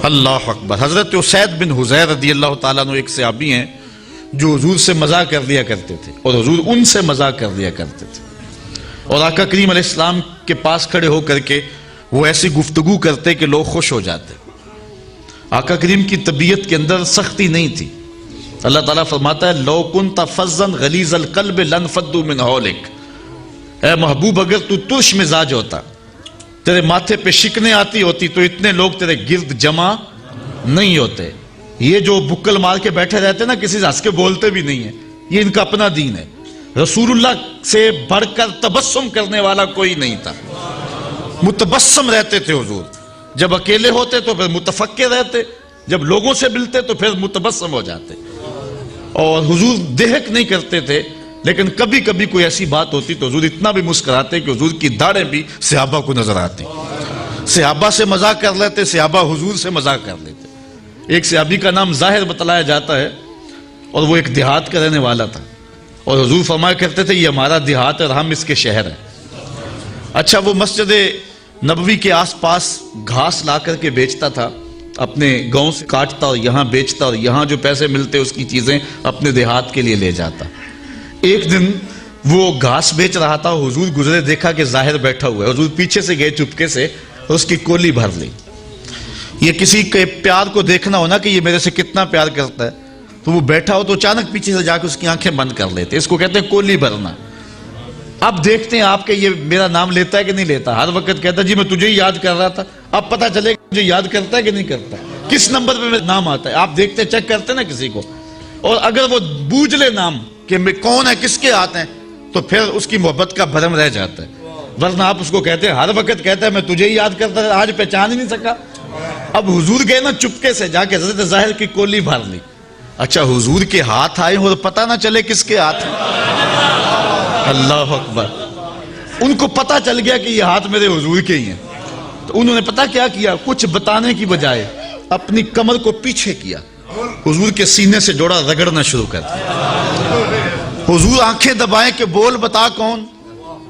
اللہ اکبر۔ حضرت اسید بن حضیر رضی اللہ تعالیٰ عنہ ایک صحابی ہیں جو حضور سے مذاق کر لیا کرتے تھے اور حضور ان سے مذاق کر لیا کرتے تھے، اور آقا کریم علیہ السلام کے پاس کھڑے ہو کر کے وہ ایسی گفتگو کرتے کہ لوگ خوش ہو جاتے۔ آقا کریم کی طبیعت کے اندر سختی نہیں تھی۔ اللہ تعالیٰ فرماتا ہے لو کنت فظا غلیظ القلب لانفضوا من حولک، اے محبوب اگر تو ترش مزاج ہوتا، تیرے ماتھے پہ شکنیں آتی ہوتی تو اتنے لوگ تیرے گرد جمع نہیں ہوتے۔ یہ جو بکل مار کے بیٹھے رہتے نا، کسی سے ہنس کے بولتے بھی نہیں ہیں، یہ ان کا اپنا دین ہے۔ رسول اللہ سے بڑھ کر تبسم کرنے والا کوئی نہیں تھا، متبسم رہتے تھے حضور۔ جب اکیلے ہوتے تو پھر متفکر رہتے، جب لوگوں سے ملتے تو پھر متبسم ہو جاتے، اور حضور دہک نہیں کرتے تھے۔ لیکن کبھی کبھی کوئی ایسی بات ہوتی تو حضور اتنا بھی مسکراتے کہ حضور کی داڑھیں بھی صحابہ کو نظر آتی۔ صحابہ سے مذاق کر لیتے، صحابہ حضور سے مذاق کر لیتے۔ ایک صحابی کا نام ظاہر بتلایا جاتا ہے، اور وہ ایک دیہات کا رہنے والا تھا، اور حضور فرمایا کرتے تھے یہ ہمارا دیہات ہے اور ہم اس کے شہر ہیں۔ اچھا، وہ مسجد نبوی کے آس پاس گھاس لا کر کے بیچتا تھا، اپنے گاؤں سے کاٹتا اور یہاں بیچتا، اور یہاں جو پیسے ملتے اس کی چیزیں اپنے دیہات کے لیے لے جاتا۔ ایک دن وہ گھاس بیچ رہا تھا، حضور گزرے، دیکھا کہ ظاہر بیٹھا ہوا ہے، حضور پیچھے سے گئے چپکے سے اور اس کی کولی بھر لی۔ یہ کسی کے پیار کو دیکھنا ہونا کہ یہ میرے سے کتنا پیار کرتا ہے، تو وہ بیٹھا ہو تو اچانک پیچھے سے جا کے اس کی آنکھیں بند کر لیتے، اس کو کہتے ہیں کولی بھرنا۔ اب دیکھتے ہیں آپ کہ یہ میرا نام لیتا ہے کہ نہیں لیتا۔ ہر وقت کہتا ہے جی میں تجھے ہی یاد کر رہا تھا، اب پتہ چلے کہ مجھے یاد کرتا ہے کہ نہیں کرتا، کس نمبر پہ میرا نام آتا ہے۔ آپ دیکھتے چیک کرتے نا کسی کو، اور اگر وہ بوجھ لے نام کہ میں کون ہے، کس کے ہاتھ ہیں، تو پھر اس کی محبت کا بھرم رہ جاتا ہے۔ ورنہ آپ اس کو کہتے ہیں، ہر وقت کہتا ہے میں تجھے ہی یاد کرتا ہے، آج پہچان ہی نہیں سکا۔ اب حضور گئے نا، چپکے سے جا کے حضرت ظاہر کی کولی بھر لی۔ اچھا، حضور کے ہاتھ آئے اور پتہ نہ چلے کس کے ہاتھ ہیں۔ اللہ اکبر۔ ان کو پتہ چل گیا کہ یہ ہاتھ میرے حضور کے ہی ہیں، تو انہوں نے پتہ کیا کیا، کچھ بتانے کی بجائے اپنی کمر کو پیچھے کیا، حضور کے سینے سے جوڑا رگڑنا شروع کر دیا۔ حضور آنکھیں دبائیں کہ بول بتا کون،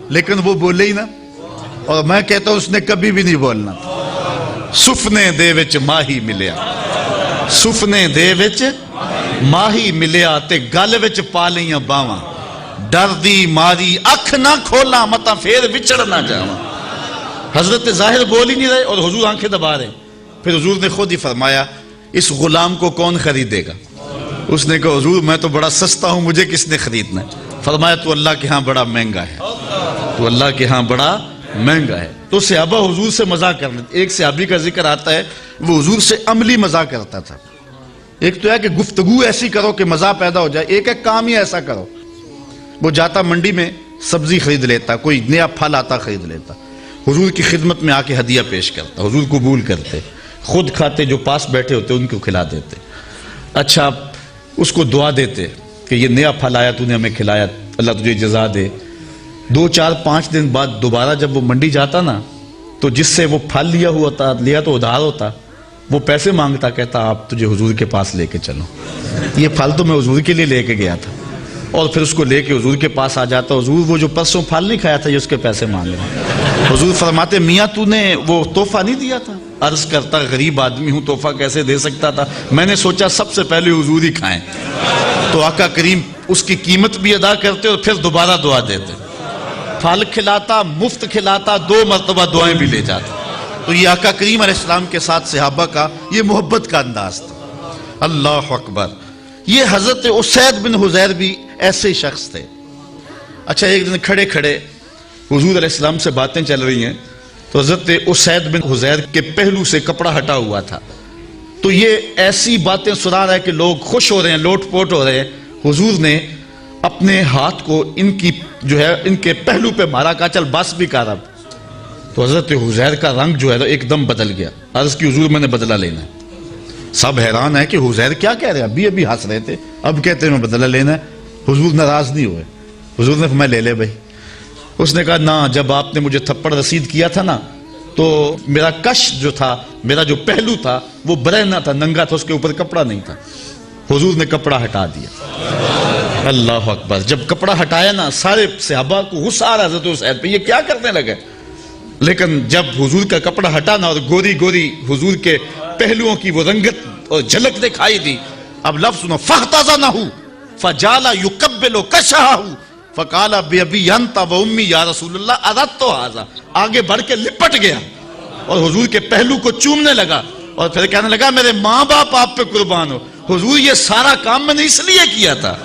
لیکن وہ بولے ہی نہ، اور میں کہتا ہوں اس نے کبھی بھی نہیں بولنا۔ سفنے دے وچ ماہی ملیا، سفنے دے وچ ماہی ملیا تے گل وچ پا لیاں باواں، ڈر دی ماری اکھ نہ کھولا متا پھر وچڑ نہ جاواں۔ حضرت ظاہر بول ہی نہیں رہے اور حضور آنکھیں دبا رہے۔ پھر حضور نے خود ہی فرمایا اس غلام کو کون خریدے گا؟ اس نے کہا حضور میں تو بڑا سستا ہوں، مجھے کس نے خریدنا ہے؟ فرمایا تو اللہ کے ہاں بڑا مہنگا ہے، تو اللہ کے ہاں بڑا مہنگا ہے۔ تو صحابہ حضور سے مذاق کر لیتے۔ ایک صحابی کا ذکر آتا ہے وہ حضور سے عملی مذاق کرتا تھا۔ ایک تو ہے کہ گفتگو ایسی کرو کہ مزہ پیدا ہو جائے، ایک ہے کام ہی ایسا کرو۔ وہ جاتا منڈی میں سبزی خرید لیتا، کوئی نیا پھل آتا خرید لیتا، حضور کی خدمت میں آ کے ہدیہ پیش کرتا، حضور قبول کرتے، خود کھاتے، جو پاس بیٹھے ہوتے ان کو کھلا دیتے۔ اچھا، اس کو دعا دیتے کہ یہ نیا پھل آیا تو نے ہمیں کھلایا، اللہ تجھے جزا دے۔ 2 4 5 دن بعد دوبارہ جب وہ منڈی جاتا نا، تو جس سے وہ پھل لیا تو ادھار ہوتا، وہ پیسے مانگتا، کہتا آپ تجھے حضور کے پاس لے کے چلو، یہ پھل تو میں حضور کے لیے لے کے گیا تھا۔ اور پھر اس کو لے کے حضور کے پاس آ جاتا، حضور وہ جو پرسوں پھل نہیں کھایا تھا یہ اس کے پیسے مانگ رہا۔ حضور فرماتے میاں تو نے وہ تحفہ نہیں دیا تھا؟ عرض کرتا غریب آدمی ہوں، تحفہ کیسے دے سکتا تھا، میں نے سوچا سب سے پہلے حضور ہی کھائیں۔ تو آقا کریم اس کی قیمت بھی ادا کرتے اور پھر دوبارہ دعا دیتے، پھل کھلاتا، مفت کھلاتا، 2 مرتبہ دعائیں بھی لے جاتا۔ تو یہ آقا کریم علیہ السلام کے ساتھ صحابہ کا یہ محبت کا انداز تھا۔ اللہ اکبر۔ یہ حضرت اسید بن حضیر بھی ایسے شخص تھے۔ اچھا، ایک دن کھڑے کھڑے حضور علیہ السلام سے باتیں چل رہی ہیں، تو حضرت اسید بن حضیر کے پہلو سے کپڑا ہٹا ہوا تھا، تو یہ ایسی باتیں سنا رہا ہے کہ لوگ خوش ہو رہے ہیں، لوٹ پوٹ ہو رہے ہیں۔ حضور نے اپنے ہاتھ کو ان کے پہلو پہ مارا، کہا چل بس بھی کر اب۔ تو حضرت حضیر کا رنگ جو ہے ایک دم بدل گیا۔ عرض کی حضور میں نے بدلہ لینا ہے۔ سب حیران ہے کہ حضیر کیا کہہ رہے ہیں، ابھی ہنس رہے تھے، اب کہتے ہیں میں بدلہ لینا ہے۔ حضور ناراض نہیں ہوئے، حضور نے فرمایا لے لے بھائی۔ اس نے کہا نہ، جب آپ نے مجھے تھپڑ رسید کیا تھا نا، تو میرا کش جو تھا، میرا جو پہلو تھا وہ برہنہ تھا، ننگا تھا، اس کے اوپر کپڑا نہیں تھا۔ حضور نے کپڑا ہٹا دیا۔ اللہ اکبر۔ جب کپڑا ہٹایا نا، سارے صحابہ کو غصہ آ رہا حضرت اسید پہ، یہ کیا کرنے لگے؟ لیکن جب حضور کا کپڑا ہٹا نا اور گوری گوری حضور کے پہلوؤں کی وہ رنگت اور جھلک دکھائی دی. اب لفظ سنو، فاحتضنہ فجعل یقبل کشہہ فقال بأبی انت وأمی یا رسول اللہ اردت ھذا، آگے بڑھ کے لپٹ گیا اور حضور کے پہلو کو چومنے لگا اور پھر کہنے لگا میرے ماں باپ آپ پہ قربان ہو حضور، یہ سارا کام میں نے اس لیے کیا تھا،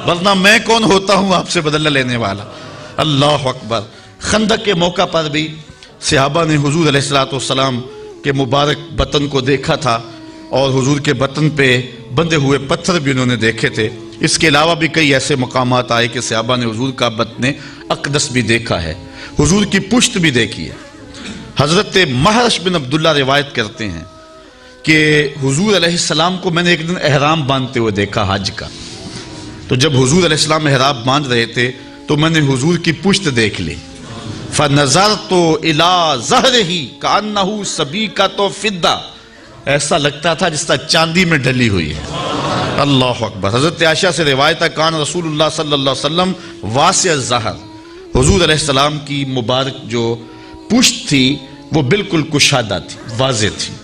ورنہ میں کون ہوتا ہوں آپ سے بدلہ لینے والا. اللہ اکبر. خندق کے موقع پر بھی صحابہ نے حضور علیہ السلام کے مبارک بطن کو دیکھا تھا اور حضور کے بطن پہ بندے ہوئے پتھر بھی انہوں نے دیکھے تھے. اس کے علاوہ بھی کئی ایسے مقامات آئے کہ صحابہ نے حضور کا بطن اقدس بھی دیکھا ہے، حضور کی پشت بھی دیکھی ہے. حضرت محرش بن عبداللہ روایت کرتے ہیں کہ حضور علیہ السلام کو میں نے ایک دن احرام باندھتے ہوئے دیکھا حج کا. تو جب حضور علیہ السلام احرام باندھ رہے تھے تو میں نے حضور کی پشت دیکھ لی. فَنَظَرْتُ إِلَىٰ ظَهْرِهِ كَأَنَّهُ سَبِيكَةُ فِضَّةٌ، ایسا لگتا تھا جس طرح چاندی میں ڈلی ہوئی ہے. اللہ اکبر. حضرت عائشہ سے روایت ہے کان رسول اللہ صلی اللہ علیہ وسلم واسع الظہر، حضور علیہ السلام کی مبارک جو پشت تھی وہ بالکل کشادہ تھی، واضح تھی.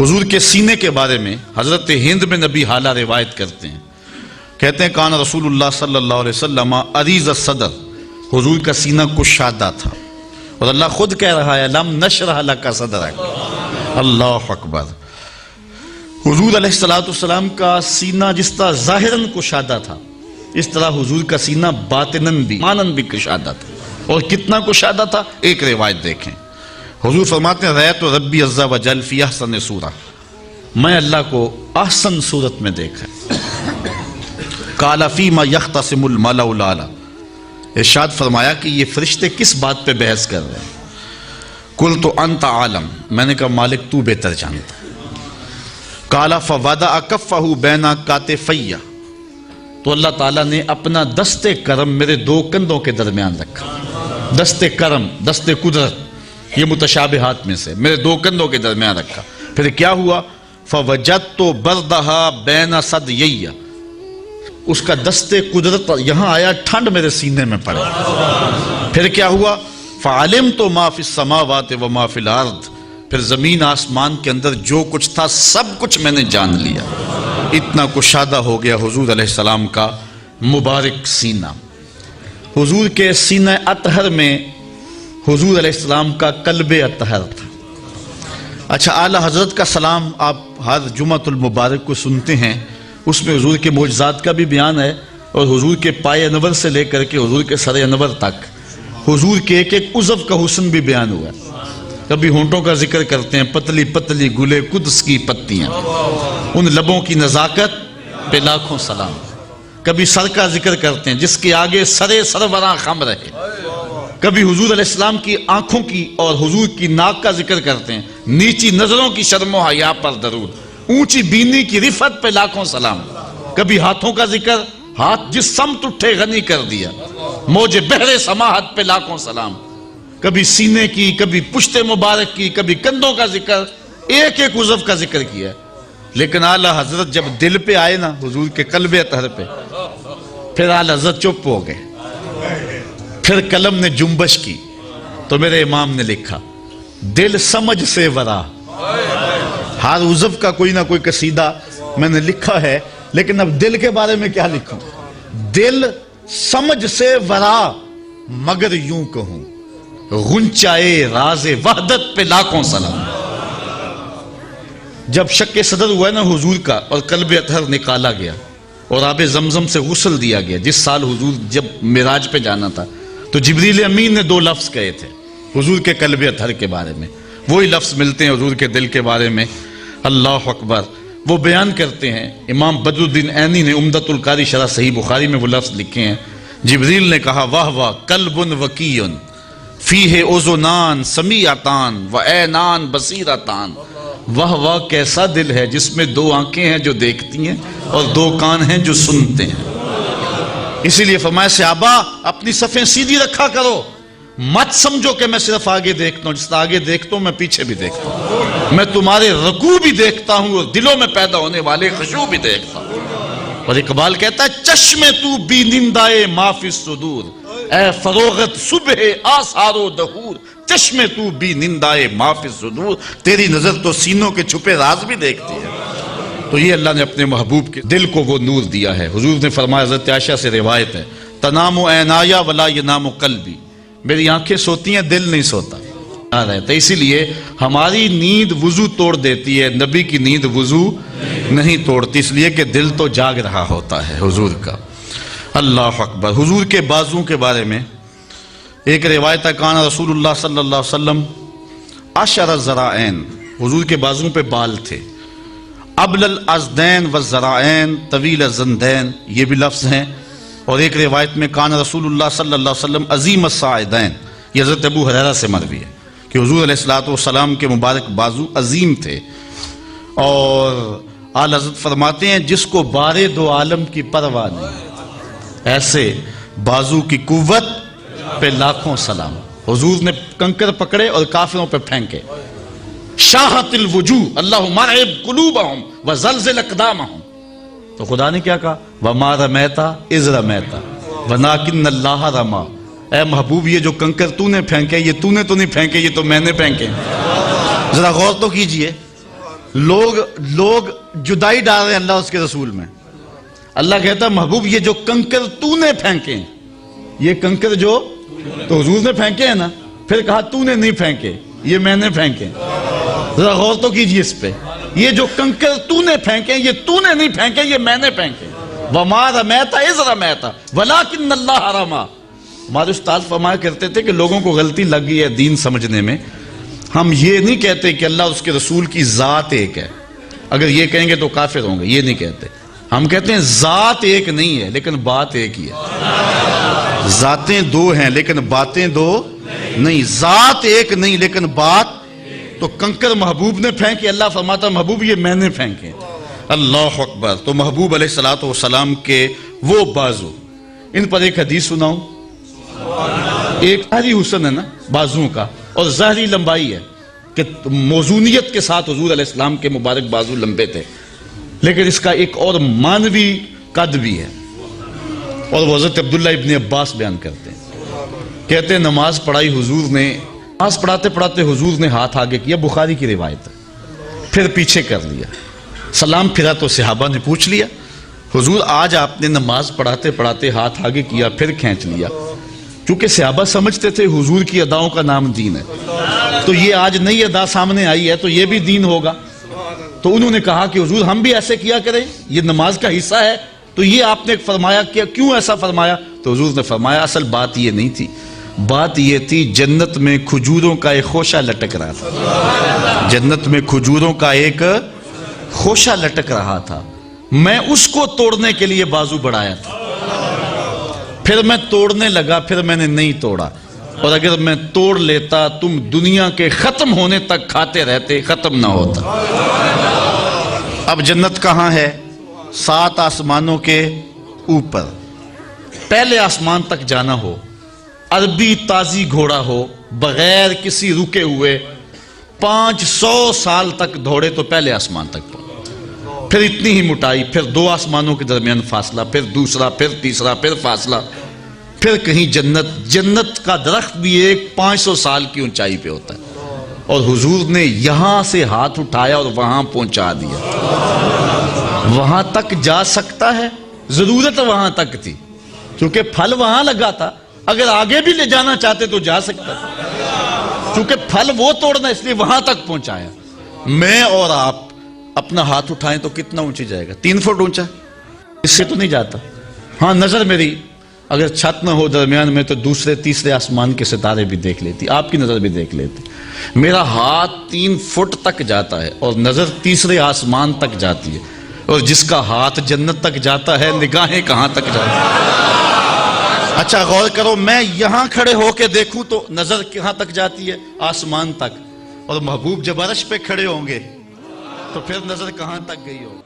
حضور کے سینے کے بارے میں حضرت ہند بن نبی حالہ روایت کرتے ہیں، کہتے ہیں کان رسول اللہ صلی اللہ علیہ وسلم عریض الصدر، حضور کا سینہ کشادہ تھا اور اللہ خود کہہ رہا ہے لم نشرح لک صدرک. اللہ اکبر. حضور علیہ السلام کا سینہ جس طرح ظاہراً کشادہ تھا اس طرح حضور کا سینہ باطناً بھی مانن بھی کشادہ تھا. اور کتنا کشادہ تھا ایک روایت دیکھیں. حضور فرماتے ہیں رأیت ربی عز و جل فی احسن صورہ، میں اللہ کو احسن صورت میں دیکھا. قال فیما یختصم الملأ الاعلی، ارشاد فرمایا کہ یہ فرشتے کس بات پہ بحث کر رہے ہیں. قلت انت عالم، میں نے کہا مالک تو بہتر جانتا. قال فوضع کفہ بین کاتفی، تو اللہ تعالیٰ نے اپنا دست کرم میرے دو کندھوں کے درمیان رکھا. دست کرم، دست قدرت، یہ متشابہات میں سے میرے دو کندھوں کے درمیان رکھا. پھر کیا ہوا؟ فوجدت بردہا بین صدیی، اس کا دست قدرت یہاں آیا، ٹھنڈ میرے سینے میں پڑے. پھر کیا ہوا؟ فعلمت ما فی السماوات و ما فی الارض، پھر زمین آسمان کے اندر جو کچھ تھا سب کچھ میں نے جان لیا. اتنا کشادہ ہو گیا حضور علیہ السلام کا مبارک سینہ. حضور کے سینہ اطہر میں حضور علیہ السلام کا قلب اطہر تھا. اچھا، اعلیٰ حضرت کا سلام آپ ہر جمعۃ المبارک کو سنتے ہیں، اس میں حضور کے معجزات کا بھی بیان ہے اور حضور کے پائے انور سے لے کر کے حضور کے سر انور تک حضور کے ایک ایک عضو کا حسن بھی بیان ہوا. کبھی ہونٹوں کا ذکر کرتے ہیں، پتلی پتلی گلے قدس کی پتیاں، ان لبوں کی نزاکت پہ لاکھوں سلام. کبھی سر کا ذکر کرتے ہیں جس کے آگے سرے سروراں خم رہے. کبھی حضور علیہ السلام کی آنکھوں کی اور حضور کی ناک کا ذکر کرتے ہیں، نیچی نظروں کی شرم و حیا پر درود، اونچی بینی کی رفت پہ لاکھوں سلام. کبھی ہاتھوں کا ذکر، ہاتھ جس سمت اٹھے غنی کر دیا، موج بحر سماحت پہ لاکھوں سلام. کبھی سینے کی، کبھی پشت مبارک کی، کبھی کندھوں کا ذکر، ایک ایک عضو کا ذکر کیا. لیکن اعلیٰ حضرت جب دل پہ آئے نا حضور کے قلب اطہر پہ، پھر اعلیٰ حضرت چپ ہو گئے. پھر قلم نے جنبش کی تو میرے امام نے لکھا دل سمجھ سے ورا. ہر عضو کا کوئی نہ کوئی قصیدہ میں نے لکھا ہے، لیکن اب دل کے بارے میں کیا لکھوں؟ دل سمجھ سے ورا مگر یوں کہوں غنچائے راز وحدت پہ لاکھوں سلام. جب شق صدر ہوا نا حضور کا اور قلب اطہر نکالا گیا اور آب زمزم سے غسل دیا گیا، جس سال حضور جب معراج پہ جانا تھا تو جبریل امین نے دو لفظ کہے تھے حضور کے قلب اطہر کے بارے میں. وہی لفظ ملتے ہیں حضور کے دل کے بارے میں. اللہ اکبر. وہ بیان کرتے ہیں، امام بدر الدین عینی نے عمدۃ القاری شرح صحیح بخاری میں وہ لفظ لکھے ہیں. جبریل نے کہا واہ واہ قلب وکیع فیہ اذنان سمیعتان و عینان بصیرتان، واہ واہ کیسا دل ہے جس میں دو آنکھیں ہیں جو دیکھتی ہیں اور دو کان ہیں جو سنتے ہیں. اسی لیے فرمایا صحابہ اپنی صفیں سیدھی رکھا کرو، مت سمجھو کہ میں صرف آگے دیکھتا ہوں، جس طرح آگے دیکھتا ہوں میں پیچھے بھی دیکھتا ہوں، میں تمہارے رکوع بھی دیکھتا ہوں اور دلوں میں پیدا ہونے والے خشوع بھی دیکھتا ہوں. اور اقبال کہتا ہے چشم تو بینندائے ما فی الصدور، اے فروغت صبح آثار و دہور، چشم تو بھی نندائے ما فی الصدور، تیری نظر تو سینوں کے چھپے راز بھی دیکھتی ہے۔ تو یہ اللہ نے اپنے محبوب کے دل کو وہ نور دیا ہے۔ حضور نے فرمایا، حضرت عائشہ سے روایت ہے، تنام عینایا ولا ینام قلبی، میری آنکھیں سوتی ہیں، دل نہیں سوتا رہتا۔ اسی لیے ہماری نیند وضو توڑ دیتی ہے، نبی کی نیند وضو نہیں توڑتی، اس لیے کہ دل تو جاگ رہا ہوتا ہے حضور کا۔ اللہ اکبر۔ حضور کے بازوں کے بارے میں ایک روایت ہے، کان رسول اللہ صلی اللہ علیہ وسلم عشر ذراعین، حضور کے بازوں پہ بال تھے، ابل الازدین والذراعین طویل الزندین، یہ بھی لفظ ہیں۔ اور ایک روایت میں کان رسول اللہ صلی اللہ علیہ وسلم عظیم الصاعدین، یہ حضرت ابو ہریرہ سے مروی ہے کہ حضور علیہ السلام کے مبارک بازو عظیم تھے۔ اور اعلی حضرت فرماتے ہیں، جس کو بارے دو عالم کی پرواہ نہیں، ایسے بازو کی قوت پہ لاکھوں سلام۔ حضور نے کنکر پکڑے اور کافروں پہ پھینکے، شاہت الوجوہ اللہم ارعب قلوبہم وزلزل اقدامہم، تو خدا نے کیا کہا، وما رمیتا اذ رمیتا ولکن اللہ رما، اے محبوب یہ جو کنکر تو نے پھینکے، یہ تو نے تو نہیں پھینکے، یہ تو میں نے پھینکے۔ ذرا غور تو کیجئے، لوگ جدائی ڈال رہے ہیں اللہ اس کے رسول میں۔ اللہ کہتا ہے، محبوب یہ جو کنکر تو نے پھینکے، یہ کنکر جو تو حضور نے پھینکے ہیں نا، پھر کہا تو نے نہیں پھینکے، یہ میں نے پھینکے۔ ذرا غور تو کیجئے اس پہ، یہ جو کنکر تو نے پھینکے، یہ تو نے نہیں پھینکے، یہ میں نے پھینکے۔ وما رمیتا اذ رمیتا ولکن اللہ رما۔ ہمارے استاد فرمایا کرتے تھے کہ لوگوں کو غلطی لگ گئی ہے دین سمجھنے میں، ہم یہ نہیں کہتے کہ اللہ اس کے رسول کی ذات ایک ہے، اگر یہ کہیں گے تو کافر ہوں گے، یہ نہیں کہتے۔ ہم کہتے ہیں ذات ایک نہیں ہے لیکن بات ایک ہی ہے۔ ذاتیں دو ہیں لیکن باتیں دو نہیں، ذات ایک نہیں لیکن بات۔ تو کنکر محبوب نے پھینکے، اللہ فرماتا محبوب یہ میں نے پھینکے۔ اللہ اکبر۔ تو محبوب علیہ السلام کے وہ بازو، ان پر ایک حدیث سناؤں۔ ایک ظاہری حسن ہے نا بازوں کا، اور ظاہری لمبائی ہے کہ موزونیت کے ساتھ حضور علیہ السلام کے مبارک بازو لمبے تھے، لیکن اس کا ایک اور مانوی قد بھی ہے، اور وہ حضرت عبداللہ ابن عباس بیان کرتے ہیں، کہتے ہیں نماز پڑھائی حضور نے، نماز پڑھاتے پڑھاتے حضور نے ہاتھ آگے کیا، بخاری کی روایت ہے، پھر پیچھے کر لیا، سلام پھرا تو صحابہ نے پوچھ لیا، حضور آج آپ نے نماز پڑھاتے پڑھاتے ہاتھ آگے کیا پھر کھینچ لیا، کیونکہ صحابہ سمجھتے تھے حضور کی اداؤں کا نام دین ہے، تو یہ آج نئی ادا سامنے آئی ہے تو یہ بھی دین ہوگا۔ تو انہوں نے کہا کہ حضور ہم بھی ایسے کیا کریں، یہ نماز کا حصہ ہے، تو یہ آپ نے فرمایا کہ کیوں ایسا فرمایا؟ تو حضور نے فرمایا اصل بات یہ نہیں تھی، بات یہ تھی جنت میں کھجوروں کا ایک خوشہ لٹک رہا تھا، جنت میں کھجوروں کا ایک خوشہ لٹک رہا تھا، میں اس کو توڑنے کے لیے بازو بڑھایا تھا، پھر میں توڑنے لگا، پھر میں نے نہیں توڑا، اور اگر میں توڑ لیتا تم دنیا کے ختم ہونے تک کھاتے رہتے، ختم نہ ہوتا۔ اب جنت کہاں ہے؟ 7 آسمانوں کے اوپر، پہلے آسمان تک جانا ہو، عربی تازی گھوڑا ہو، بغیر کسی رکے ہوئے 500 سال تک دوڑے تو پہلے آسمان تک پہنچے، پھر اتنی ہی موٹائی، پھر 2 آسمانوں کے درمیان فاصلہ، پھر دوسرا، پھر تیسرا، پھر فاصلہ، پھر کہیں جنت۔ جنت کا درخت بھی ایک 500 سال کی اونچائی پہ ہوتا ہے، اور حضور نے یہاں سے ہاتھ اٹھایا اور وہاں پہنچا دیا۔ وہاں تک جا سکتا ہے، ضرورت وہاں تک تھی کیونکہ پھل وہاں لگا تھا، اگر آگے بھی لے جانا چاہتے تو جا سکتا تھا، کیونکہ پھل وہ توڑنا اس لیے وہاں تک پہنچایا۔ میں اور آپ اپنا ہاتھ اٹھائیں تو کتنا اونچی جائے گا؟ 3 فٹ اونچا، اس سے تو نہیں جاتا۔ ہاں نظر میری اگر چھت نہ ہو درمیان میں تو دوسرے تیسرے آسمان کے ستارے بھی دیکھ لیتی، آپ کی نظر بھی دیکھ لیتی۔ میرا ہاتھ 3 فٹ تک جاتا ہے اور نظر تیسرے آسمان تک جاتی ہے، اور جس کا ہاتھ جنت تک جاتا ہے نگاہیں کہاں تک جاتی ہیں؟ اچھا غور کرو، میں یہاں کھڑے ہو کے دیکھوں تو نظر کہاں تک جاتی ہے؟ آسمان تک، اور محبوب جب عرش پہ کھڑے ہوں گے تو پھر نظر کہاں تک گئی ہوگی؟